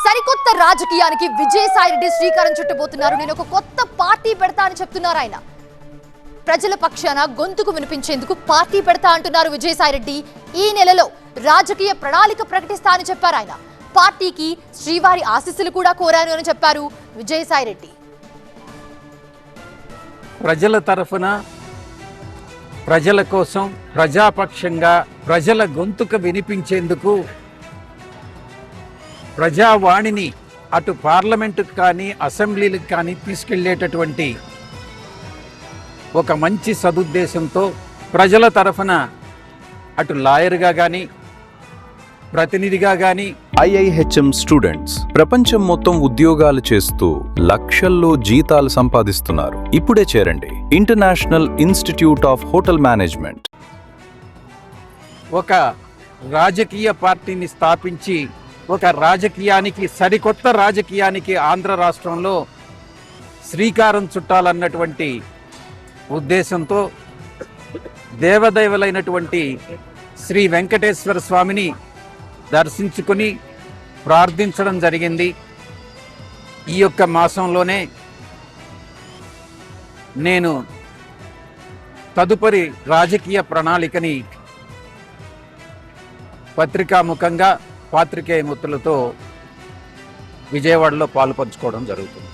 సరికొత్త రాజకీయానికి విజయసాయిరెడ్డి శ్రీకారం చుట్టబోతున్నారు. నేను ఒక కొత్త పార్టీ పెడతా అని చెప్తున్నారు ఆయన. ప్రజల పక్షాన గొంతుకు వినిపించేందుకు పార్టీ పెడతా అంటున్నారు విజయసాయిరెడ్డి. ఈ నెలలో రాజకీయ ప్రణాళిక ప్రకటిస్తా అని చెప్పారు ఆయన. పార్టీకి శ్రీవారి ఆశీస్సులు కూడా కోరాను అని చెప్పారు విజయసాయిరెడ్డి. ప్రజల తరఫున, ప్రజల కోసం, ప్రజాపక్షంగా ప్రజల గొంతుకు వినిపించేందుకు ప్రజావాణిని అటు పార్లమెంటుకు కానీ అసెంబ్లీలకు కానీ తీసుకెళ్లేటటువంటి ఒక మంచి సదుద్దేశంతో ప్రజల తరఫున అటు లాయర్గా కానీ ప్రతినిధిగా కానీ IIHM స్టూడెంట్స్ ప్రపంచం మొత్తం ఉద్యోగాలు చేస్తూ లక్షల్లో జీతాలు సంపాదిస్తున్నారు. ఇప్పుడే చేరండి international institute of hotel management. ఒక రాజకీయ పార్టీని స్థాపించి ఒక రాజకీయానికి, సరికొత్త రాజకీయానికి ఆంధ్ర రాష్ట్రంలో శ్రీకారం చుట్టాలన్నటువంటి ఉద్దేశంతో దేవదేవులైనటువంటి శ్రీ వెంకటేశ్వర స్వామిని దర్శించుకుని ప్రార్థించడం జరిగింది. ఈ యొక్క మాసంలోనే నేను తదుపరి రాజకీయ ప్రణాళికని పత్రికాముఖంగా పాత్రికేయ మిత్రులతో విజయవాడలో పాలుపంచుకోవడం జరుగుతుంది.